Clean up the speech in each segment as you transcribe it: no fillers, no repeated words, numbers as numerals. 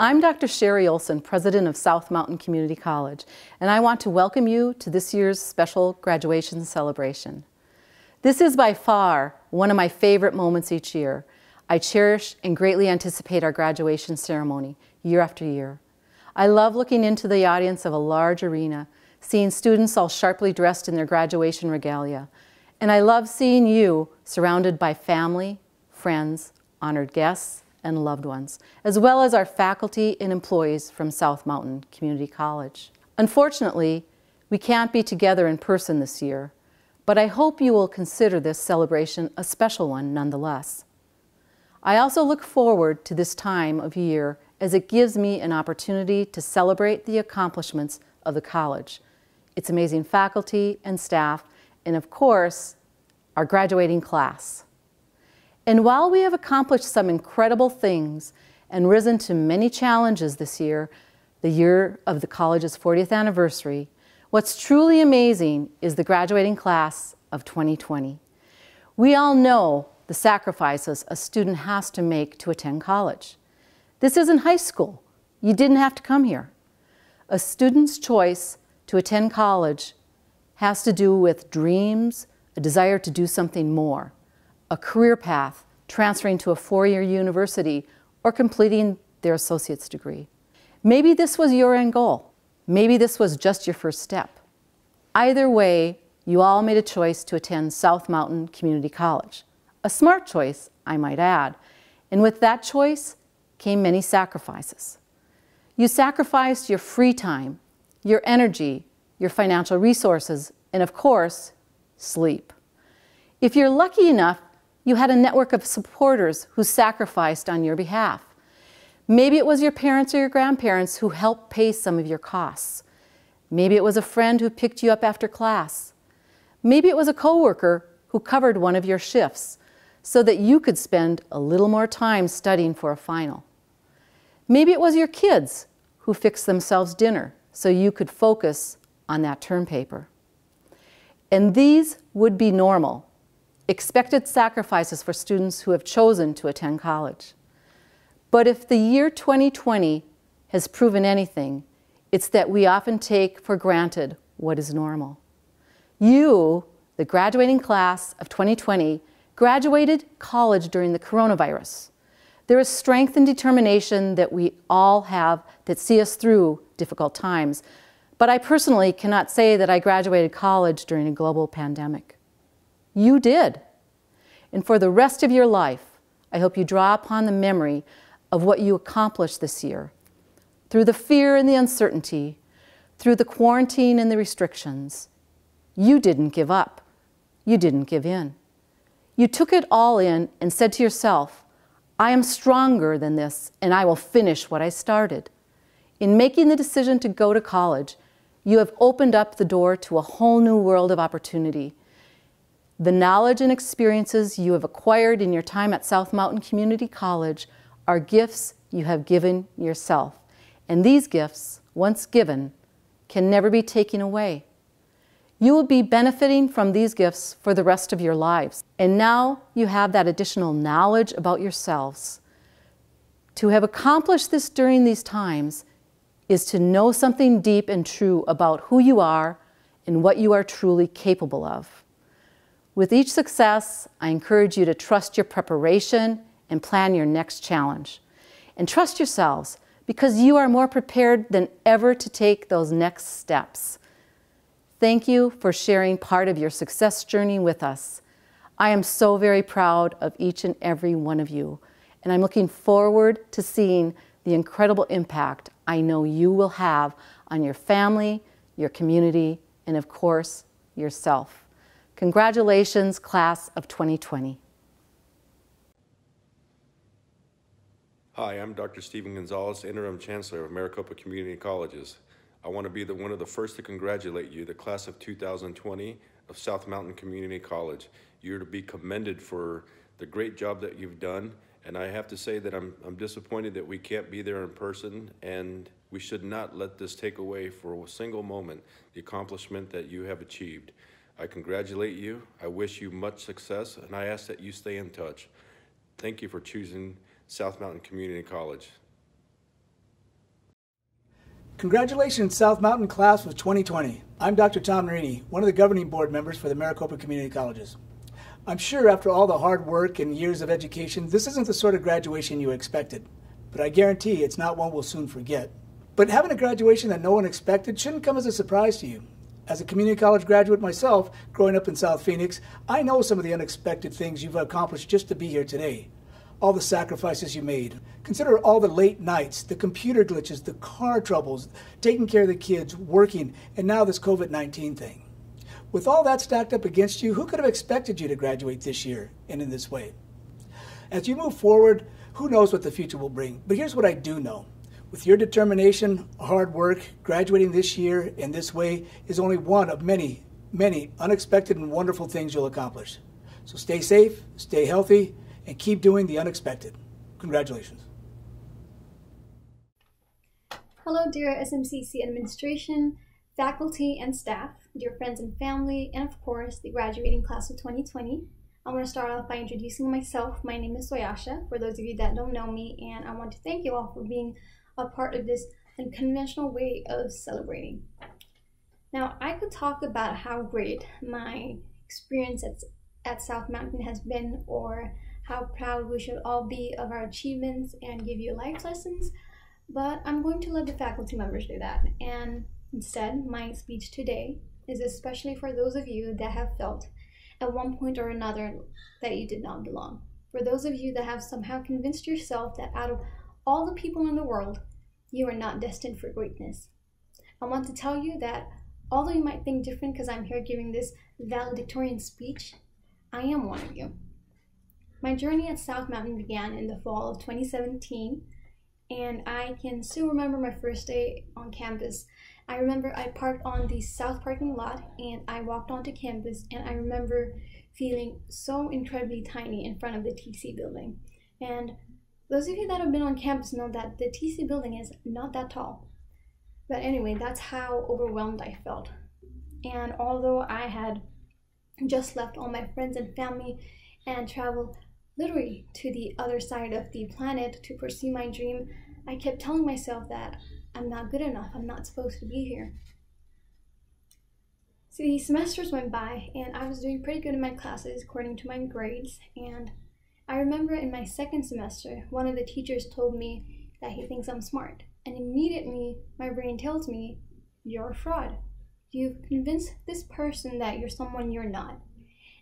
I'm Dr. Sherry Olson, President of South Mountain Community College, and I want to welcome you to this year's special graduation celebration. This is by far one of my favorite moments each year. I cherish and greatly anticipate our graduation ceremony year after year. I love looking into the audience of a large arena, seeing students all sharply dressed in their graduation regalia, and I love seeing you surrounded by family, friends, honored guests, and loved ones, as well as our faculty and employees from South Mountain Community College. Unfortunately, we can't be together in person this year, but I hope you will consider this celebration a special one nonetheless. I also look forward to this time of year as it gives me an opportunity to celebrate the accomplishments of the college, its amazing faculty and staff, and of course, our graduating class. And while we have accomplished some incredible things and risen to many challenges this year, the year of the college's 40th anniversary, what's truly amazing is the graduating class of 2020. We all know the sacrifices a student has to make to attend college. This isn't high school. You didn't have to come here. A student's choice to attend college has to do with dreams, a desire to do something more, a career path, transferring to a four-year university, or completing their associate's degree. Maybe this was your end goal. Maybe this was just your first step. Either way, you all made a choice to attend South Mountain Community College. A smart choice, I might add. And with that choice came many sacrifices. You sacrificed your free time, your energy, your financial resources, and of course, sleep. If you're lucky enough, you had a network of supporters who sacrificed on your behalf. Maybe it was your parents or your grandparents who helped pay some of your costs. Maybe it was a friend who picked you up after class. Maybe it was a coworker who covered one of your shifts so that you could spend a little more time studying for a final. Maybe it was your kids who fixed themselves dinner so you could focus on that term paper. And these would be normal, expected sacrifices for students who have chosen to attend college. But if the year 2020 has proven anything, it's that we often take for granted what is normal. You, the graduating class of 2020, graduated college during the coronavirus. There is strength and determination that we all have that see us through difficult times. But I personally cannot say that I graduated college during a global pandemic. You did. And for the rest of your life, I hope you draw upon the memory of what you accomplished this year. Through the fear and the uncertainty, through the quarantine and the restrictions, you didn't give up. You didn't give in. You took it all in and said to yourself, I am stronger than this and I will finish what I started. In making the decision to go to college, you have opened up the door to a whole new world of opportunity. The knowledge and experiences you have acquired in your time at South Mountain Community College are gifts you have given yourself. And these gifts, once given, can never be taken away. You will be benefiting from these gifts for the rest of your lives. And now you have that additional knowledge about yourselves. To have accomplished this during these times is to know something deep and true about who you are and what you are truly capable of. With each success, I encourage you to trust your preparation and plan your next challenge. And trust yourselves, because you are more prepared than ever to take those next steps. Thank you for sharing part of your success journey with us. I am so very proud of each and every one of you, and I'm looking forward to seeing the incredible impact I know you will have on your family, your community, and of course, yourself. Congratulations, class of 2020. Hi, I'm Dr. Stephen Gonzalez, Interim Chancellor of Maricopa Community Colleges. I want to be one of the first to congratulate you, the class of 2020 of South Mountain Community College. You're to be commended for the great job that you've done, and I have to say that I'm disappointed that we can't be there in person, and we should not let this take away for a single moment the accomplishment that you have achieved. I congratulate you, I wish you much success, and I ask that you stay in touch. Thank you for choosing South Mountain Community College. Congratulations, South Mountain Class of 2020. I'm Dr. Tom Renee, one of the governing board members for the Maricopa Community Colleges. I'm sure after all the hard work and years of education, this isn't the sort of graduation you expected, but I guarantee it's not one we'll soon forget. But having a graduation that no one expected shouldn't come as a surprise to you. As a community college graduate myself, growing up in South Phoenix, I know some of the unexpected things you've accomplished just to be here today. All the sacrifices you made. Consider all the late nights, the computer glitches, the car troubles, taking care of the kids, working, and now this COVID-19 thing. With all that stacked up against you, who could have expected you to graduate this year and in this way? As you move forward, who knows what the future will bring? But here's what I do know. With your determination, hard work, graduating this year in this way is only one of many, many unexpected and wonderful things you'll accomplish. So stay safe, stay healthy, and keep doing the unexpected. Congratulations. Hello, dear SMCC administration, faculty, and staff, dear friends and family, and of course, the graduating class of 2020. I want to start off by introducing myself. My name is Soyasha, for those of you that don't know me, and I want to thank you all for being a part of this unconventional way of celebrating. Now, I could talk about how great my experience at South Mountain has been, or how proud we should all be of our achievements and give you life lessons, but I'm going to let the faculty members do that. And instead, my speech today is especially for those of you that have felt at one point or another that you did not belong. For those of you that have somehow convinced yourself that out of all the people in the world, you are not destined for greatness. I want to tell you that although you might think different because I'm here giving this valedictorian speech, I am one of you. My journey at South Mountain began in the fall of 2017, and I can still remember my first day on campus. I remember I parked on the south parking lot and I walked onto campus, and I remember feeling so incredibly tiny in front of the TC building. And those of you that have been on campus know that the TC building is not that tall. But anyway, that's how overwhelmed I felt. And although I had just left all my friends and family and traveled literally to the other side of the planet to pursue my dream, I kept telling myself that I'm not good enough, I'm not supposed to be here. So the semesters went by and I was doing pretty good in my classes according to my grades, and I remember in my second semester, one of the teachers told me that he thinks I'm smart, and immediately my brain tells me, you're a fraud. You've convinced this person that you're someone you're not.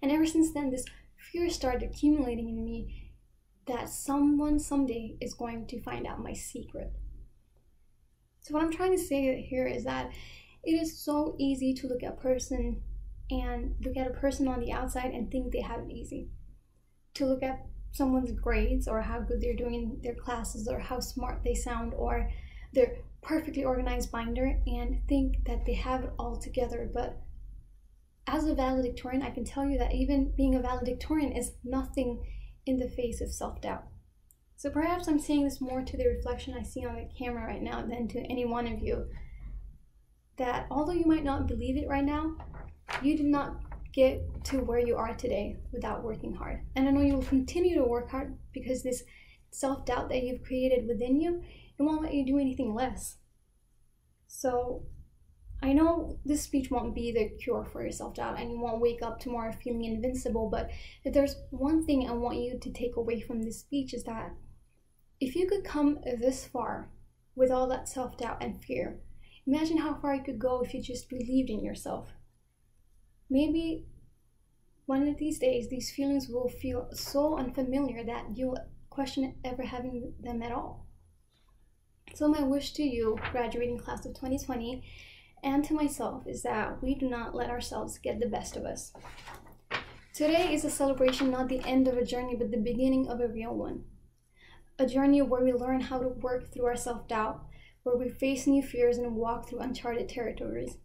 And ever since then, this fear started accumulating in me that someone someday is going to find out my secret. So what I'm trying to say here is that it is so easy to look at a person on the outside and think they have it easy. To look at someone's grades or how good they're doing in their classes or how smart they sound or their perfectly organized binder and think that they have it all together. But as a valedictorian, I can tell you that even being a valedictorian is nothing in the face of self-doubt. So perhaps I'm saying this more to the reflection I see on the camera right now than to any one of you, that although you might not believe it right now, you did not get to where you are today without working hard. And I know you will continue to work hard because this self-doubt that you've created within you, it won't let you do anything less. So I know this speech won't be the cure for your self-doubt and you won't wake up tomorrow feeling invincible, but if there's one thing I want you to take away from this speech is that if you could come this far with all that self-doubt and fear, imagine how far you could go if you just believed in yourself. Maybe one of these days, these feelings will feel so unfamiliar that you'll question ever having them at all. So my wish to you, graduating class of 2020, and to myself, is that we do not let ourselves get the best of us. Today is a celebration, not the end of a journey, but the beginning of a real one. A journey where we learn how to work through our self-doubt, where we face new fears and walk through uncharted territories,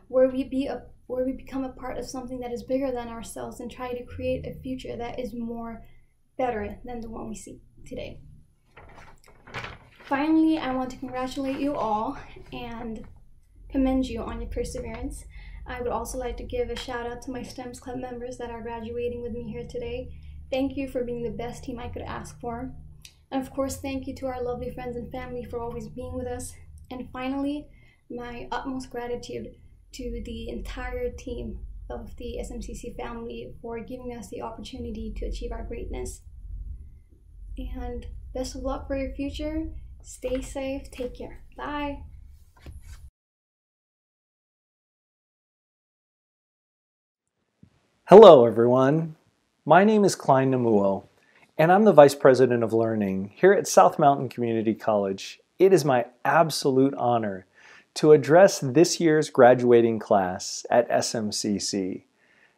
where we become a part of something that is bigger than ourselves and try to create a future that is better than the one we see today. Finally, I want to congratulate you all and commend you on your perseverance. I would also like to give a shout out to my STEMS Club members that are graduating with me here today. Thank you for being the best team I could ask for. And of course, thank you to our lovely friends and family for always being with us. And finally, my utmost gratitude to the entire team of the SMCC family for giving us the opportunity to achieve our greatness. And best of luck for your future. Stay safe. Take care. Bye. Hello, everyone. My name is Klein Namuo, and I'm the Vice President of Learning here at South Mountain Community College. It is my absolute honor to address this year's graduating class at SMCC.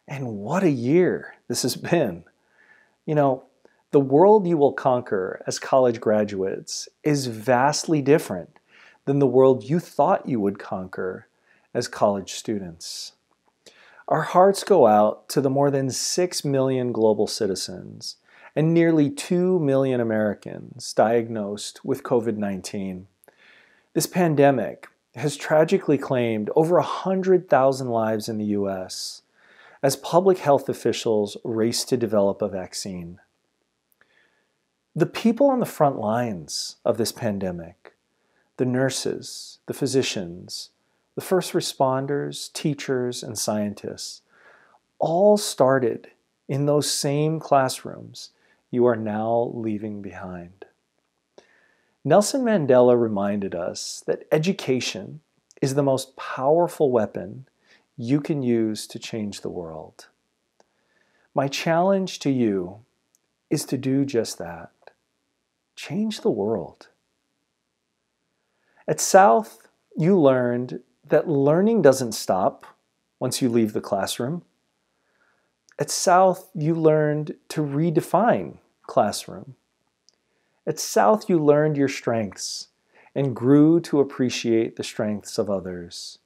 And what a year this has been. You know, the world you will conquer as college graduates is vastly different than the world you thought you would conquer as college students. Our hearts go out to the more than 6 million global citizens and nearly 2 million Americans diagnosed with COVID-19. This pandemic has tragically claimed over 100,000 lives in the U.S. as public health officials race to develop a vaccine. The people on the front lines of this pandemic, the nurses, the physicians, the first responders, teachers, and scientists, all started in those same classrooms you are now leaving behind. Nelson Mandela reminded us that education is the most powerful weapon you can use to change the world. My challenge to you is to do just that. Change the world. At South, you learned that learning doesn't stop once you leave the classroom. At South, you learned to redefine classroom. At South, you learned your strengths and grew to appreciate the strengths of others.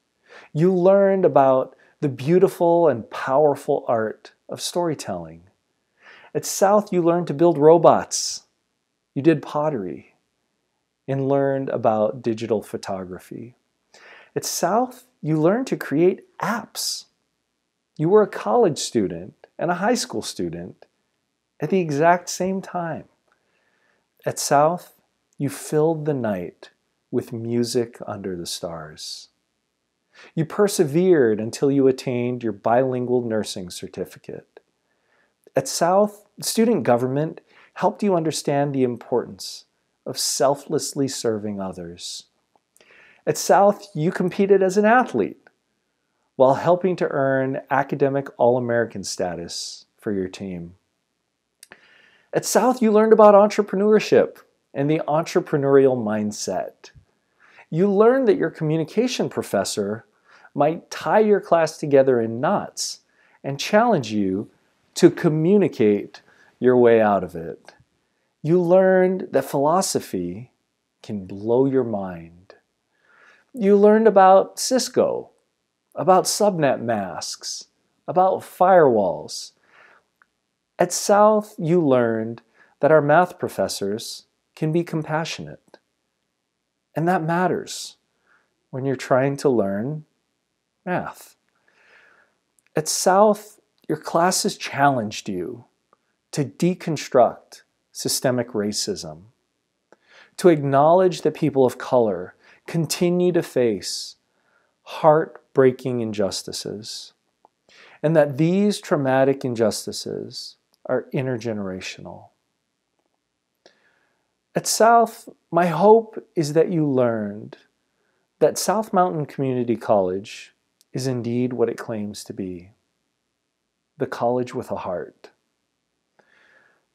You learned about the beautiful and powerful art of storytelling. At South, you learned to build robots. You did pottery and learned about digital photography. At South, you learned to create apps. You were a college student and a high school student at the exact same time. At South, you filled the night with music under the stars. You persevered until you attained your bilingual nursing certificate. At South, student government helped you understand the importance of selflessly serving others. At South, you competed as an athlete while helping to earn academic All-American status for your team. At South, you learned about entrepreneurship and the entrepreneurial mindset. You learned that your communication professor might tie your class together in knots and challenge you to communicate your way out of it. You learned that philosophy can blow your mind. You learned about Cisco, about subnet masks, about firewalls. At South, you learned that our math professors can be compassionate. And that matters when you're trying to learn math. At South, your classes challenged you to deconstruct systemic racism, to acknowledge that people of color continue to face heartbreaking injustices, and that these traumatic injustices are intergenerational. At South, my hope is that you learned that South Mountain Community College is indeed what it claims to be, the college with a heart.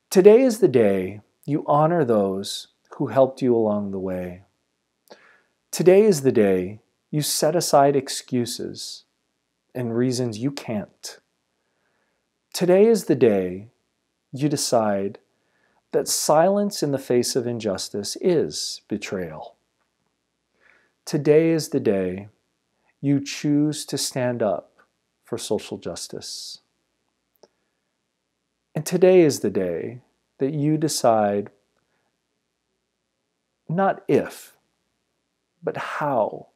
Today is the day you honor those who helped you along the way. Today is the day you set aside excuses and reasons you can't. Today is the day you decide that silence in the face of injustice is betrayal. Today is the day you choose to stand up for social justice. And today is the day that you decide not if, but how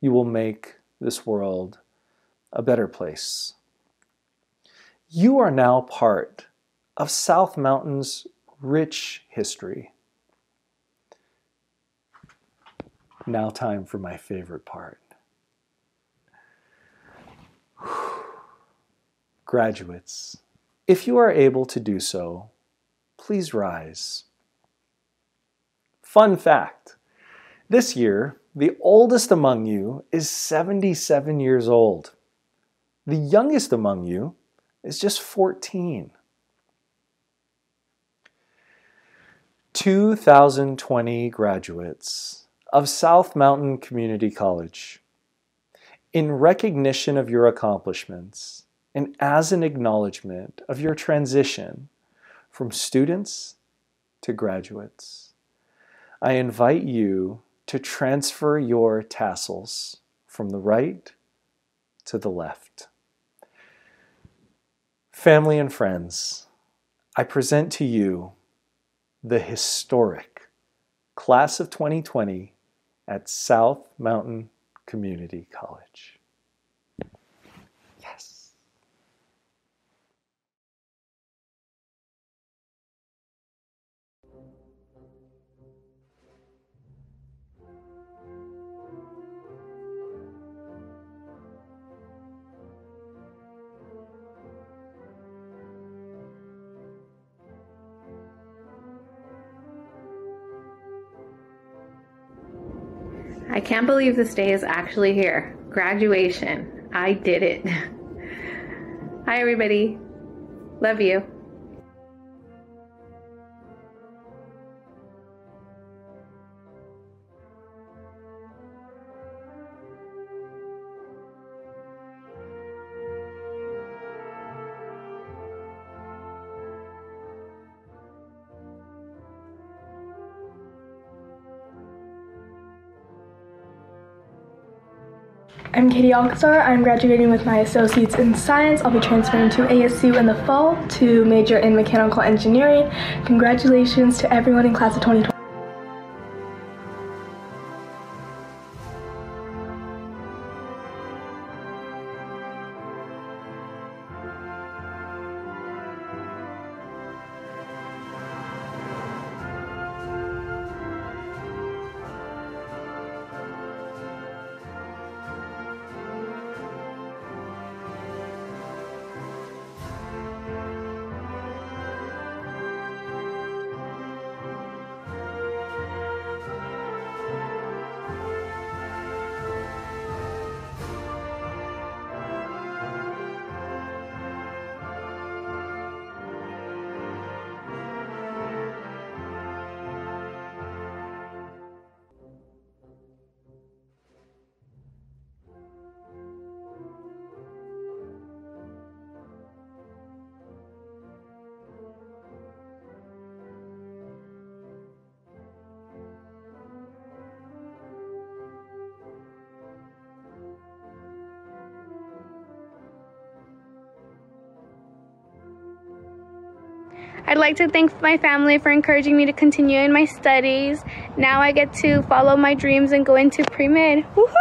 you will make this world a better place. You are now part of South Mountain's rich history. Now time for my favorite part. Graduates, if you are able to do so, please rise. Fun fact, this year, the oldest among you is 77 years old. The youngest among you is just 14. 2020 graduates of South Mountain Community College. In recognition of your accomplishments and as an acknowledgement of your transition from students to graduates, I invite you to transfer your tassels from the right to the left. Family and friends, I present to you the historic Class of 2020 at South Mountain Community College. Yes. I can't believe this day is actually here. Graduation. I did it. Hi, everybody. Love you. I'm Katie Alcazar. I'm graduating with my associates in science. I'll be transferring to ASU in the fall to major in mechanical engineering. Congratulations to everyone in class of 2020. I'd like to thank my family for encouraging me to continue in my studies. Now I get to follow my dreams and go into pre-med. Woohoo!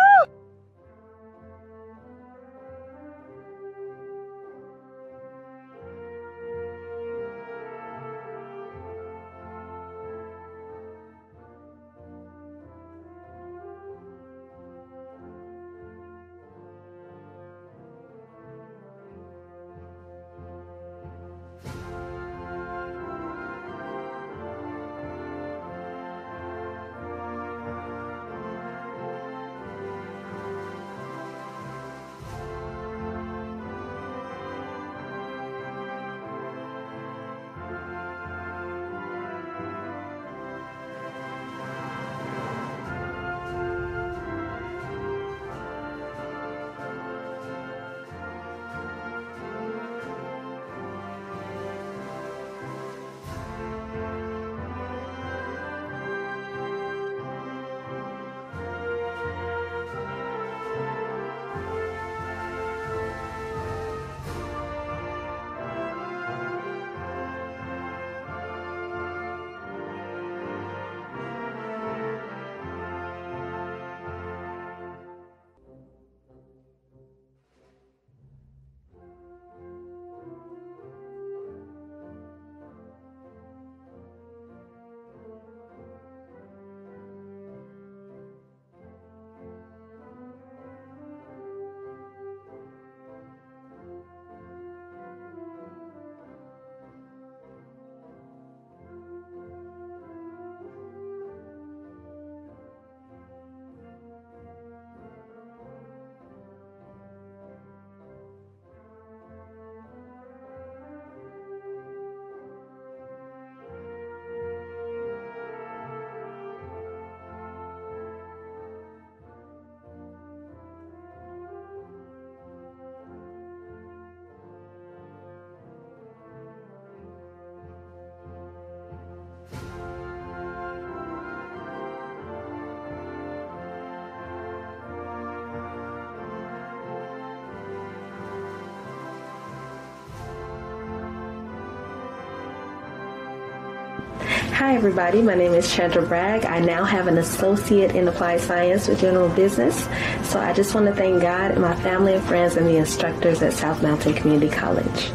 Hi everybody, my name is Chandra Bragg. I now have an associate in applied science with general business. So I just want to thank God and my family and friends and the instructors at South Mountain Community College.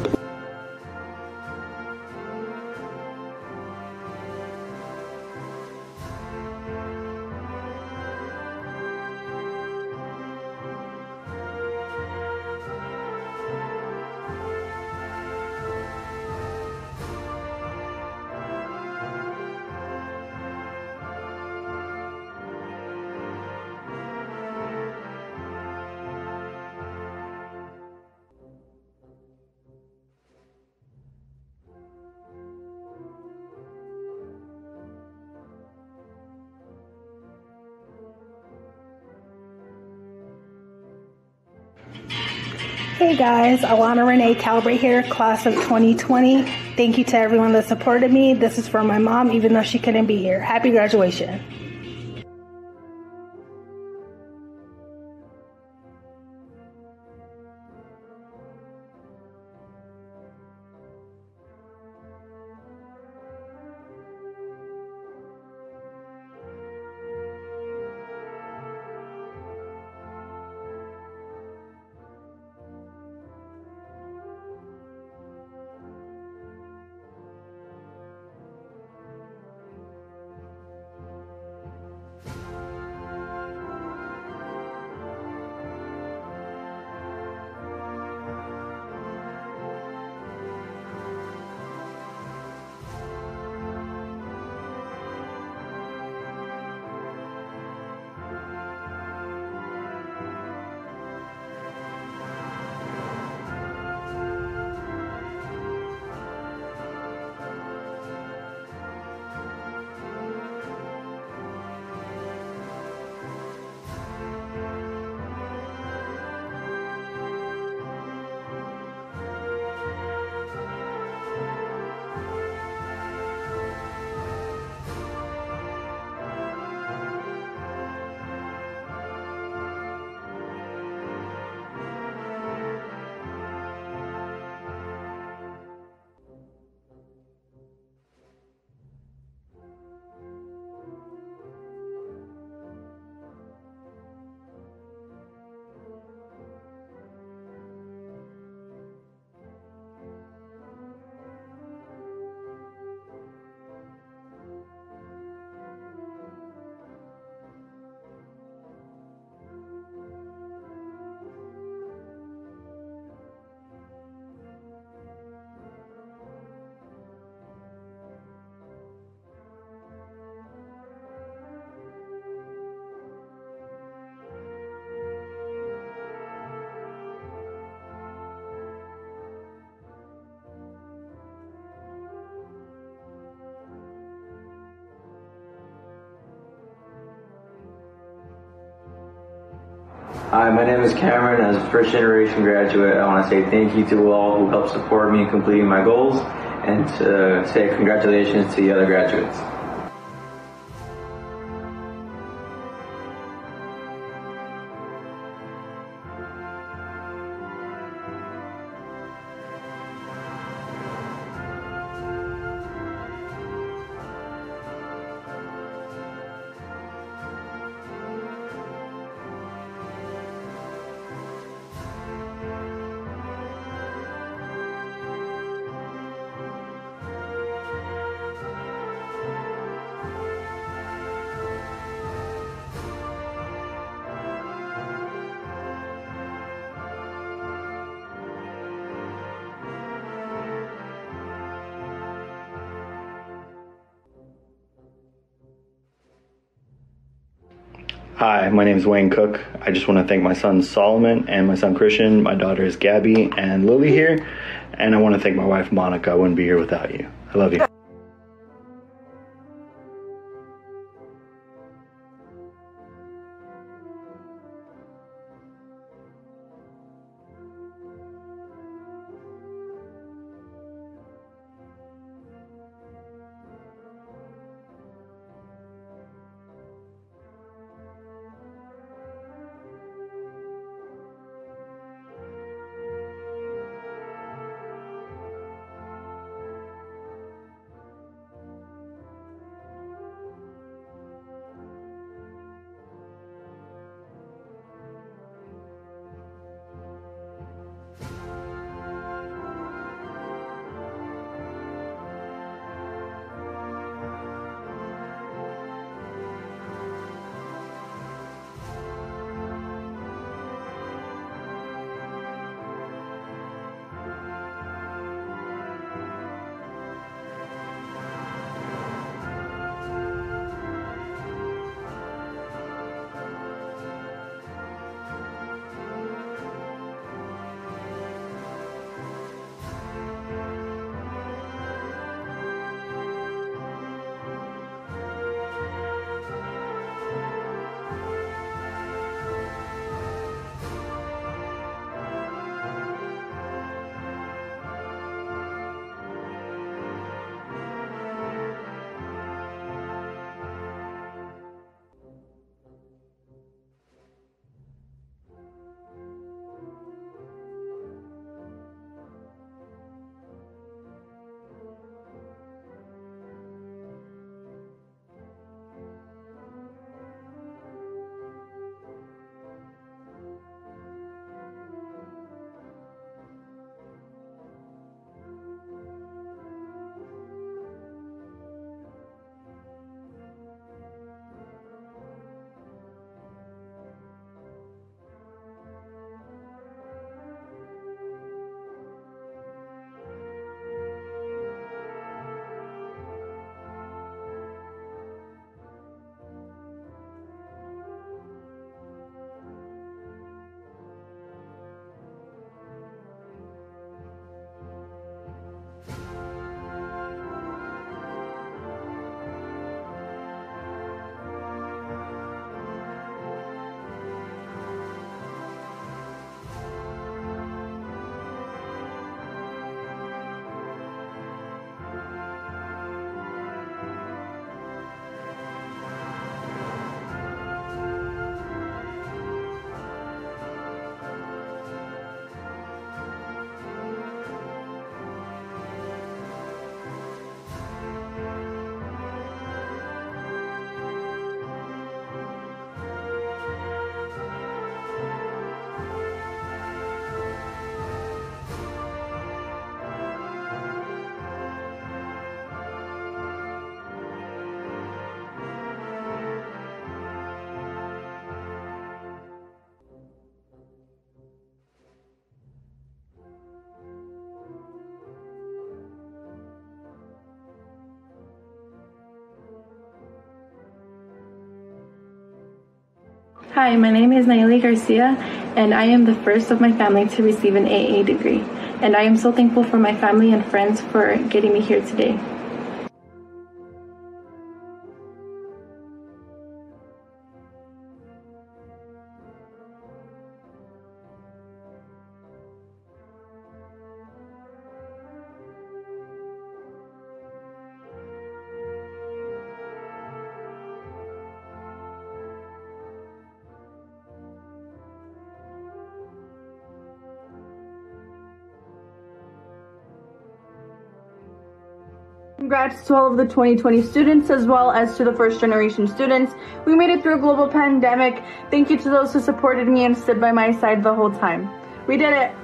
Hey guys, Alana Renee Calibrate here, class of 2020. Thank you to everyone that supported me. This is for my mom, even though she couldn't be here. Happy graduation. Hi, my name is Cameron. As a first generation graduate, I want to say thank you to all who helped support me in completing my goals, and to say congratulations to the other graduates. Hi, my name is Wayne Cook. I just want to thank my son Solomon and my son Christian, my daughters Gabby and Lily here, and I want to thank my wife Monica. I wouldn't be here without you. I love you. Hi, my name is Garcia, and I am the first of my family to receive an AA degree. And I am so thankful for my family and friends for getting me here today. Congrats to all of the 2020 students as well as to the first generation students. We made it through a global pandemic. Thank you to those who supported me and stood by my side the whole time. We did it.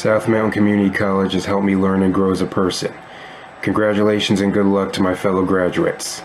South Mountain Community College has helped me learn and grow as a person. Congratulations and good luck to my fellow graduates.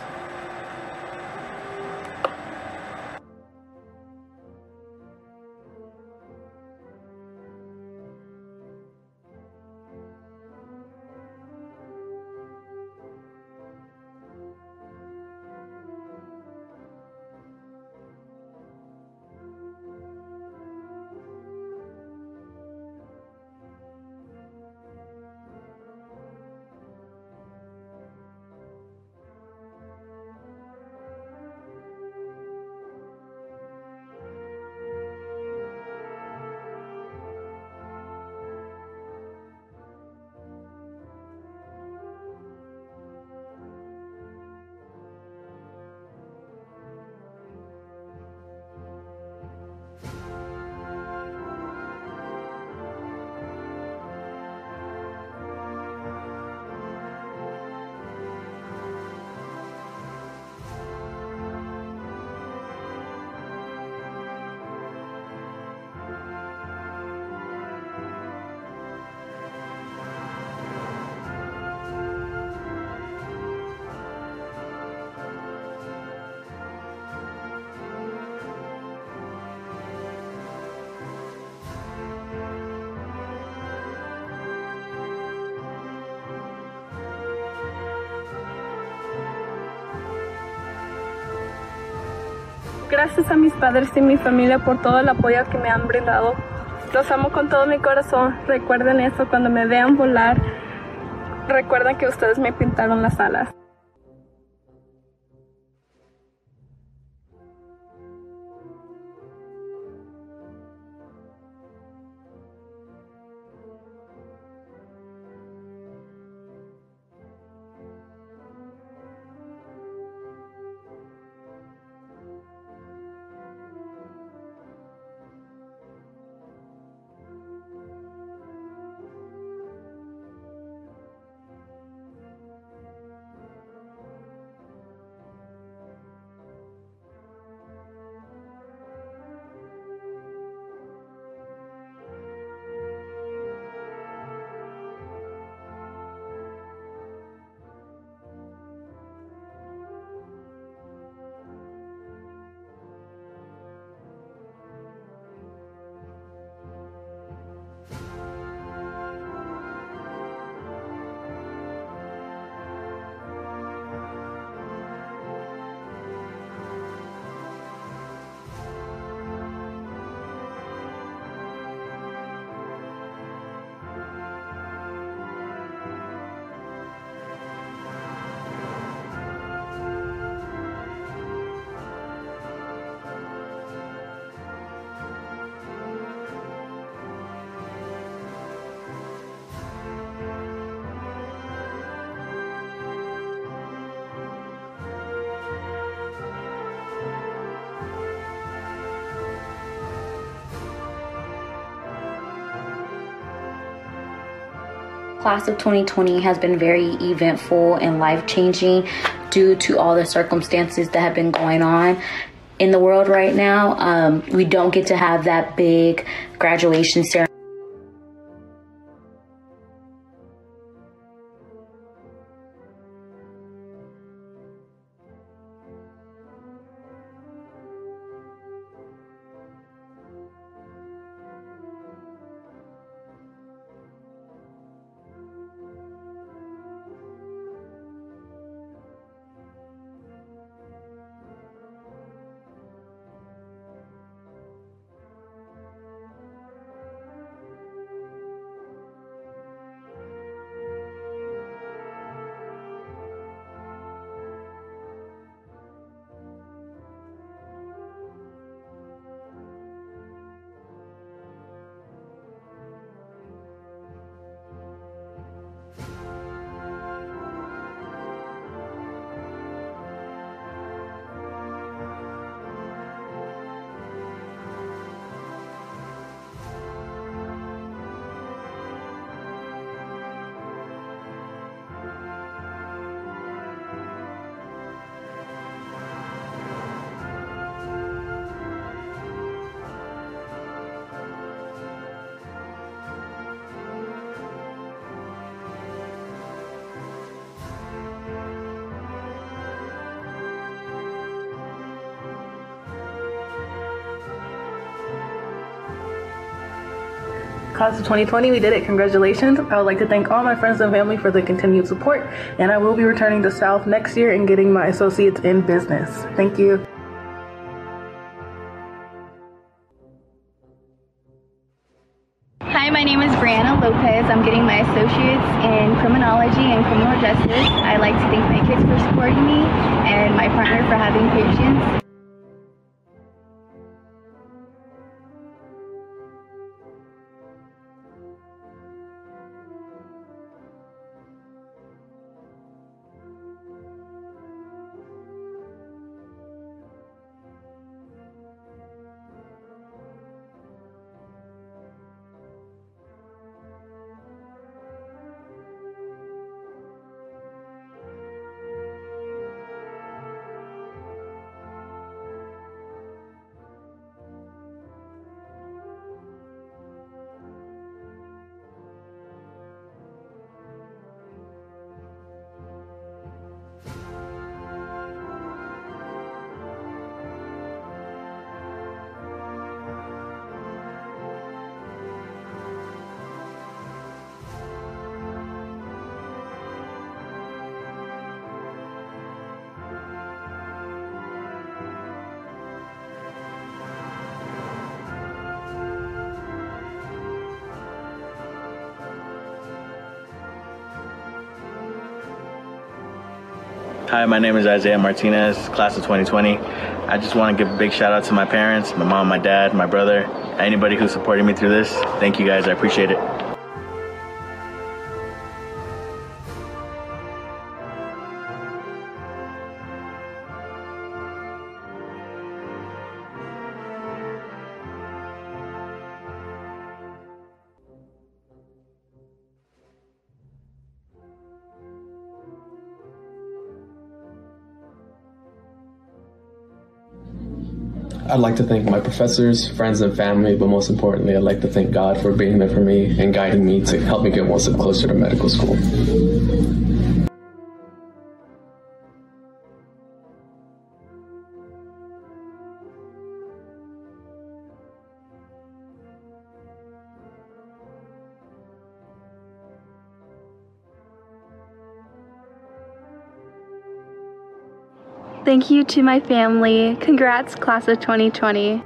Gracias a mis padres y mi familia por todo el apoyo que me han brindado. Los amo con todo mi corazón. Recuerden eso cuando me vean volar. Recuerden que ustedes me pintaron las alas. Class of 2020 has been very eventful and life-changing due to all the circumstances that have been going on in the world right now. We don't get to have that big graduation ceremony. Class of 2020, we did it. Congratulations. I would like to thank all my friends and family for the continued support, and I will be returning to South next year and getting my associates in business. Thank you. Hi, my name is Brianna Lopez. I'm getting my associates in criminology and criminal justice. I'd like to thank my kids for supporting me and my partner for having patience. Hi, my name is Isaiah Martinez, class of 2020. I just want to give a big shout out to my parents, my mom, my dad, my brother, anybody who supported me through this. Thank you guys, I appreciate it. I'd like to thank my professors, friends, and family, but most importantly, I'd like to thank God for being there for me and guiding me to help me get one step closer to medical school. Thank you to my family. Congrats, class of 2020.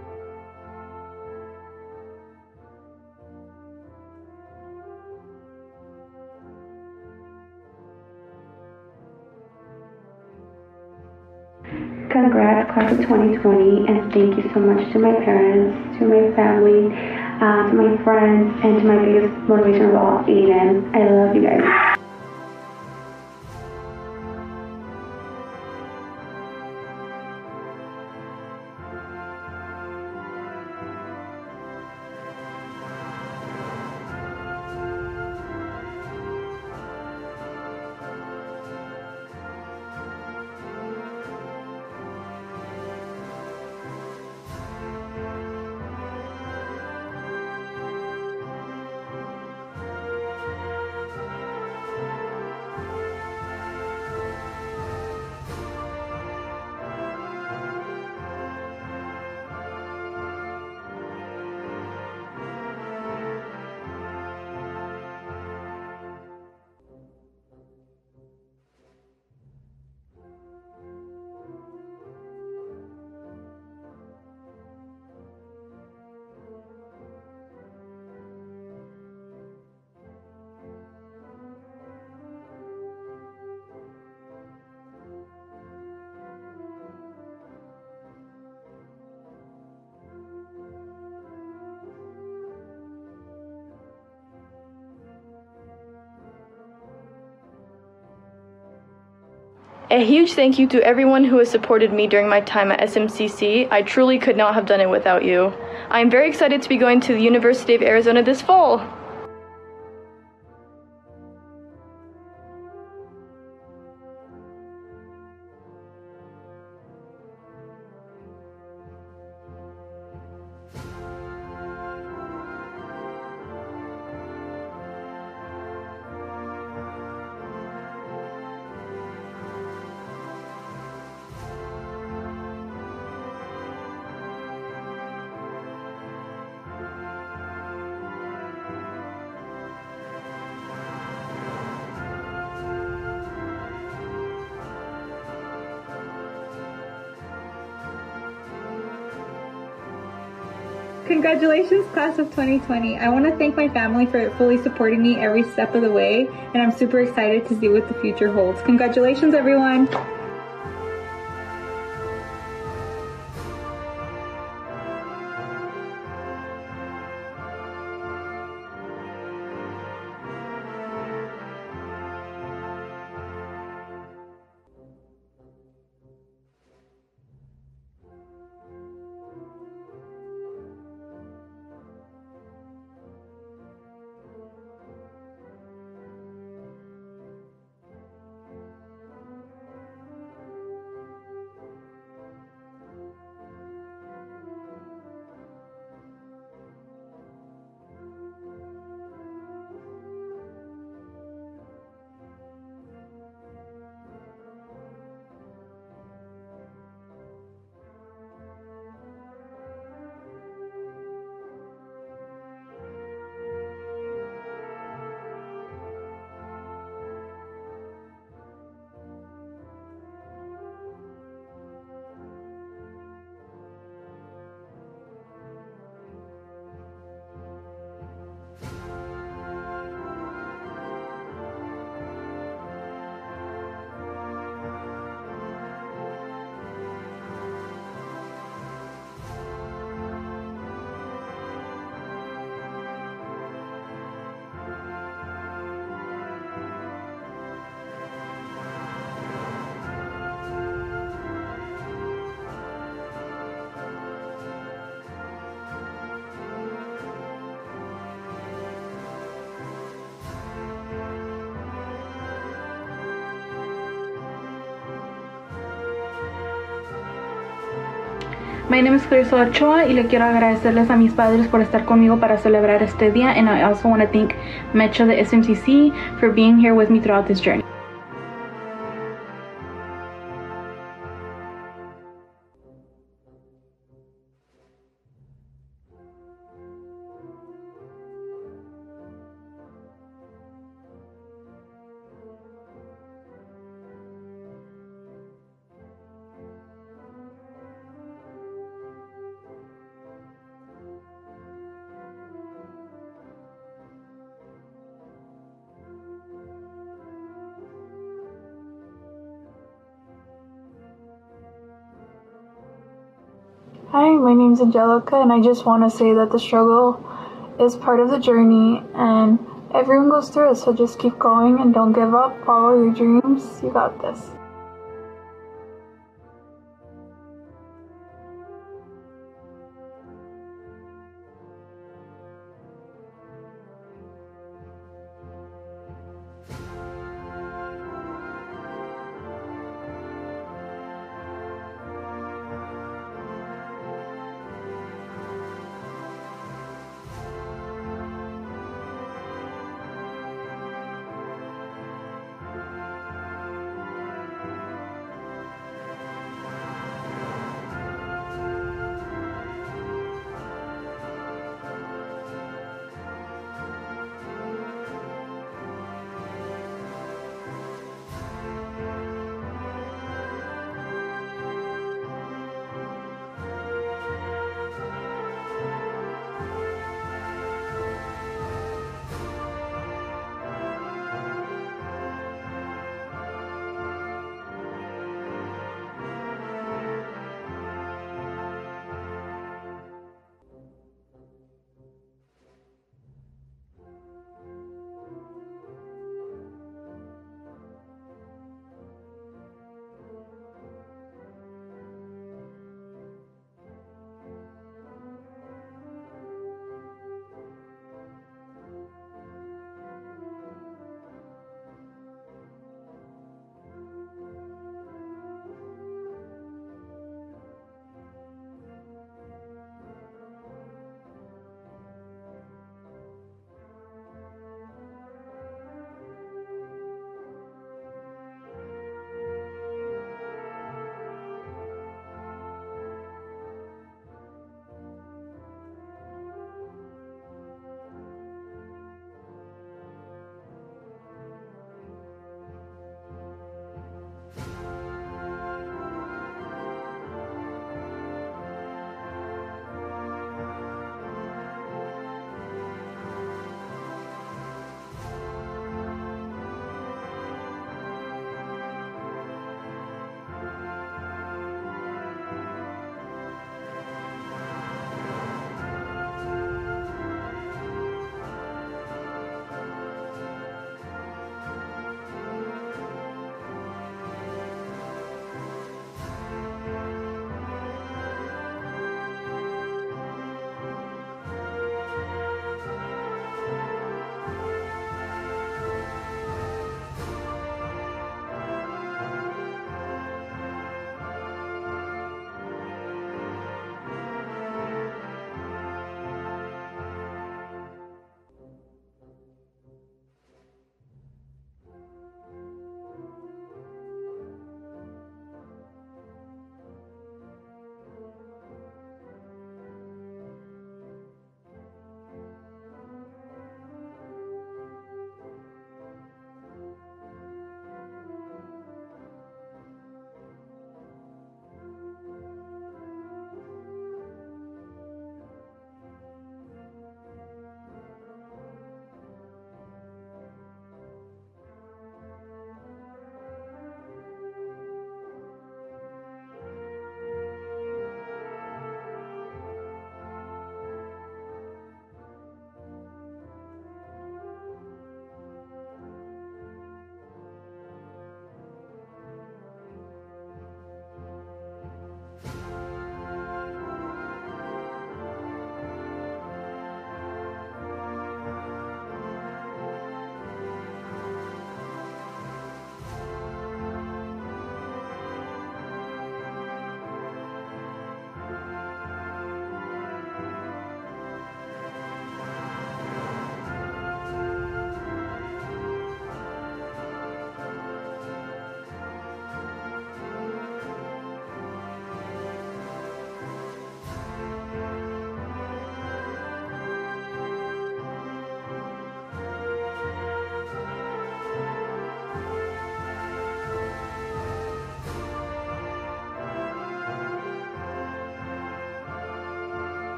Congrats, class of 2020, and thank you so much to my parents, to my family, to my friends, and to my biggest motivation of all, Aiden. I love you guys. A huge thank you to everyone who has supported me during my time at SMCC. I truly could not have done it without you. I am very excited to be going to the University of Arizona this fall. Congratulations, class of 2020. I want to thank my family for fully supporting me every step of the way, and I'm super excited to see what the future holds. Congratulations, everyone. My name is Clarissa Ochoa y le quiero agradecerles a mis padres por estar conmigo para celebrar este día, and I also want to thank Metro de SMCC for being here with me throughout this journey. Hi, my name's Angelica, and I just want to say that the struggle is part of the journey, and everyone goes through it, so just keep going and don't give up. Follow your dreams. You got this.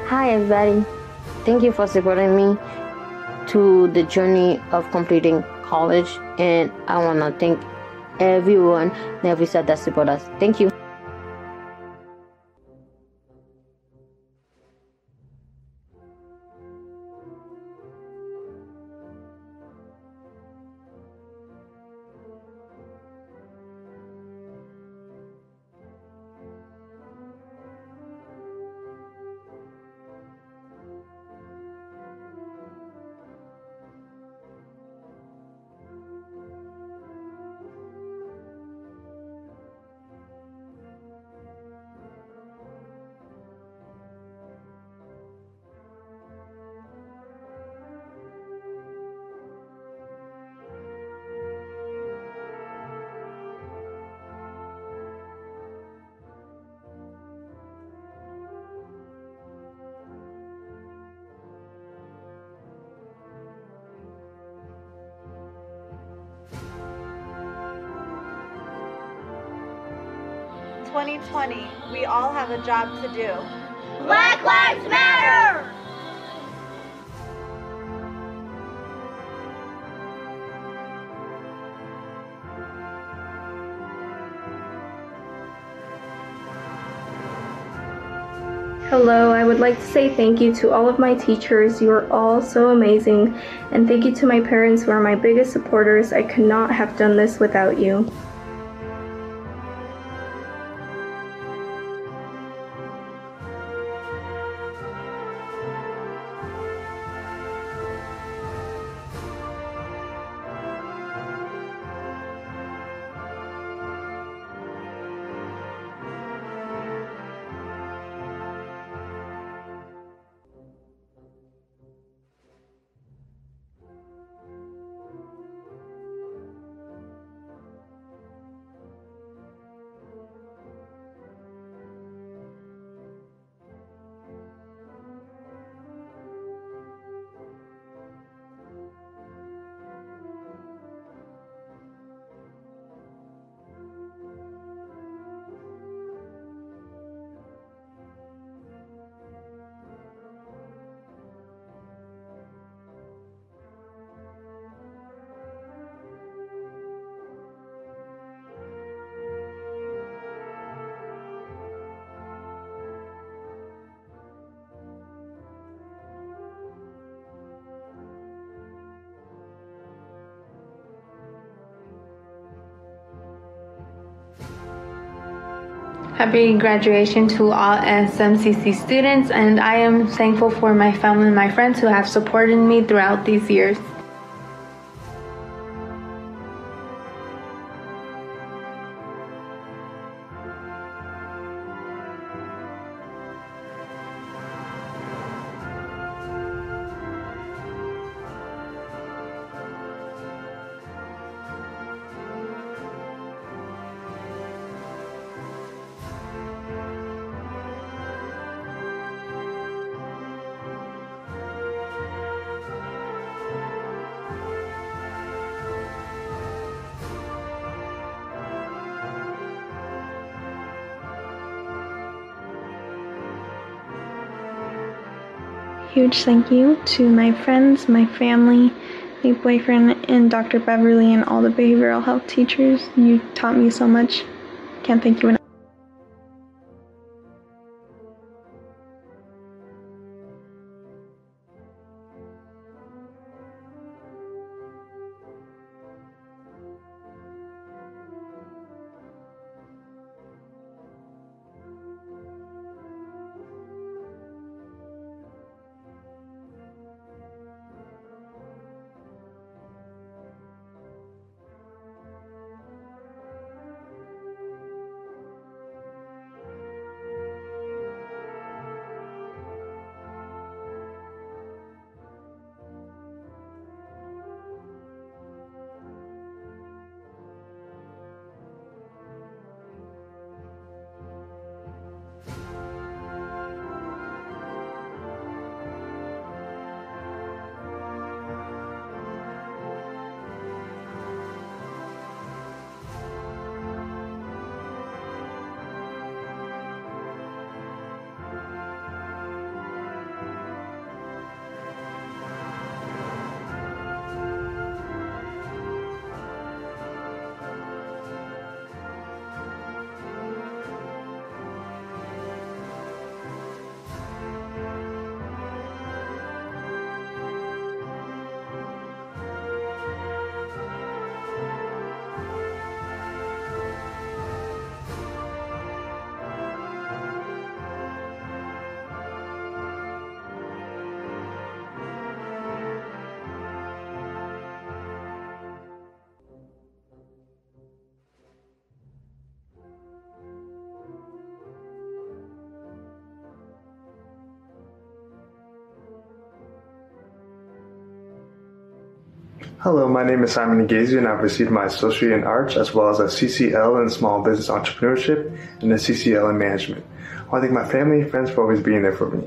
Hi everybody. Thank you for supporting me to the journey of completing college, and I want to thank everyone and every side that support us. Thank you. We all have a job to do. Black Lives Matter! Hello, I would like to say thank you to all of my teachers. You are all so amazing. And thank you to my parents who are my biggest supporters. I could not have done this without you. Happy graduation to all SMCC students, and I am thankful for my family and my friends who have supported me throughout these years. Huge thank you to my friends, my family, my boyfriend, and Dr. Beverly and all the behavioral health teachers. You taught me so much. Can't thank you enough. Hello, my name is Simon Yigezu, and I've received my Associate in Arts as well as a CCL in Small Business Entrepreneurship and a CCL in Management. I want to thank my family and friends for always being there for me.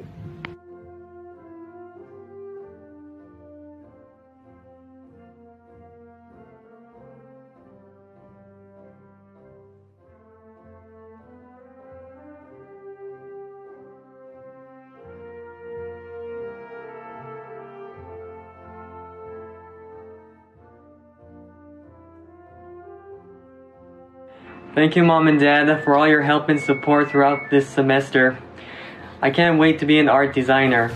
Thank you, Mom and Dad, for all your help and support throughout this semester. I can't wait to be an art designer.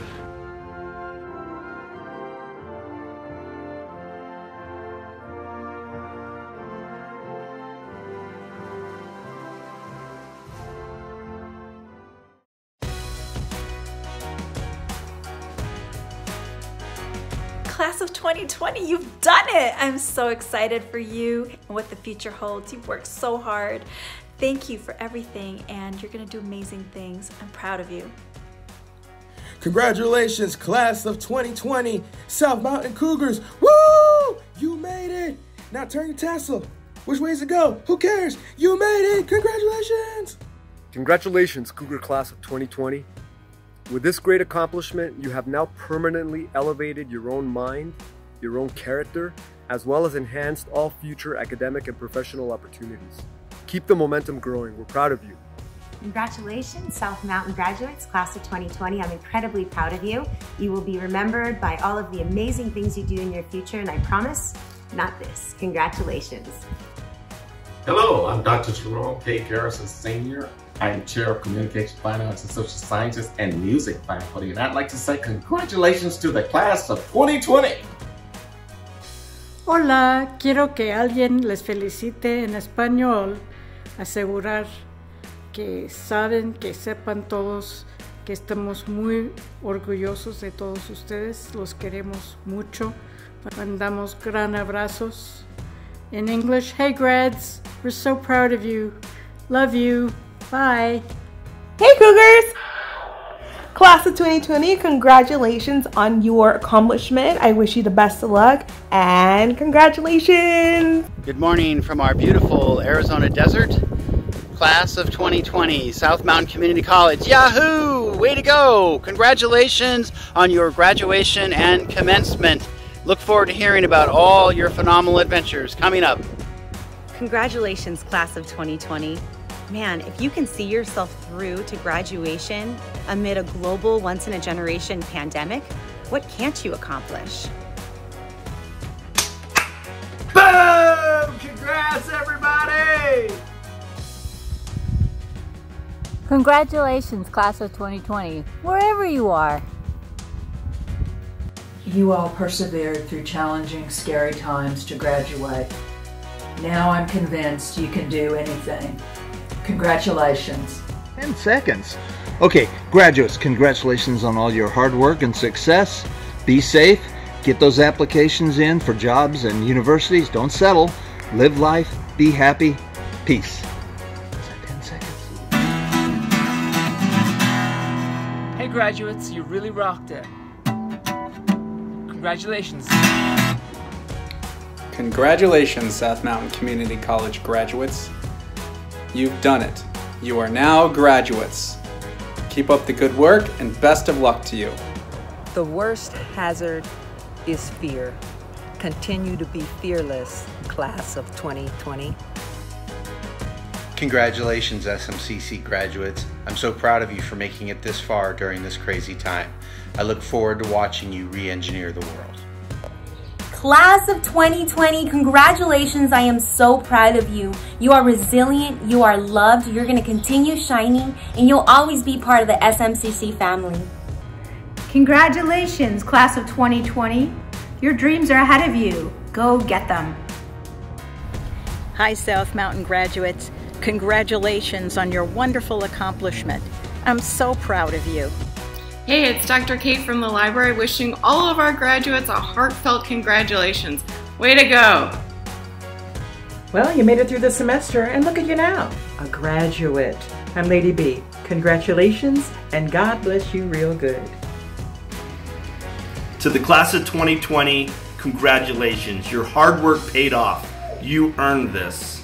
Class of 2020, you've done it! I'm so excited for you and what the future holds. You've worked so hard. Thank you for everything, and you're gonna do amazing things. I'm proud of you. Congratulations, Class of 2020, South Mountain Cougars. Woo! You made it! Now turn your tassel. Which way does it go? Who cares? You made it! Congratulations! Congratulations, Cougar Class of 2020. With this great accomplishment, you have now permanently elevated your own mind, your own character, as well as enhanced all future academic and professional opportunities. Keep the momentum growing. We're proud of you. Congratulations, South Mountain graduates, Class of 2020. I'm incredibly proud of you. You will be remembered by all of the amazing things you do in your future, and I promise, not this. Congratulations. Hello, I'm Dr. Jerome K. Garrison Sr. I'm Chair of Communication, Fine Arts, and Social Sciences and Music Faculty, and I'd like to say congratulations to the Class of 2020. Hola, quiero que alguien les felicite en español, asegurar que saben, que sepan todos que estamos muy orgullosos de todos ustedes, los queremos mucho, mandamos gran abrazos. In English, hey grads, we're so proud of you, love you. Bye. Hey Cougars! Class of 2020, congratulations on your accomplishment. I wish you the best of luck and congratulations! Good morning from our beautiful Arizona desert. Class of 2020, South Mountain Community College. Yahoo! Way to go! Congratulations on your graduation and commencement. Look forward to hearing about all your phenomenal adventures coming up. Congratulations, Class of 2020. Man, if you can see yourself through to graduation amid a global once-in-a-generation pandemic, what can't you accomplish? Boom! Congrats, everybody! Congratulations, Class of 2020, wherever you are. You all persevered through challenging, scary times to graduate. Now I'm convinced you can do anything. Congratulations. 10 seconds. Okay, graduates, congratulations on all your hard work and success. Be safe. Get those applications in for jobs and universities. Don't settle. Live life. Be happy. Peace. 10 seconds. Hey graduates, you really rocked it. Congratulations. Congratulations, South Mountain Community College graduates. You've done it. You are now graduates. Keep up the good work and best of luck to you. The worst hazard is fear. Continue to be fearless, Class of 2020. Congratulations, SMCC graduates. I'm so proud of you for making it this far during this crazy time. I look forward to watching you re-engineer the world. Class of 2020, congratulations. I am so proud of you. You are resilient, you are loved, you're going to continue shining, and you'll always be part of the SMCC family. Congratulations, Class of 2020. Your dreams are ahead of you. Go get them. Hi, South Mountain graduates. Congratulations on your wonderful accomplishment. I'm so proud of you. Hey, it's Dr. Kate from the library wishing all of our graduates a heartfelt congratulations. Way to go! Well, you made it through the semester, and look at you now, a graduate. I'm Lady B. Congratulations, and God bless you real good. To the Class of 2020, congratulations. Your hard work paid off. You earned this.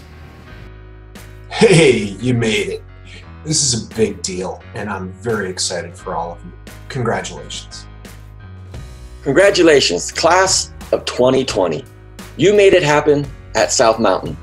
Hey, you made it. This is a big deal, and I'm very excited for all of you. Congratulations. Congratulations, class of 2020. You made it happen at South Mountain.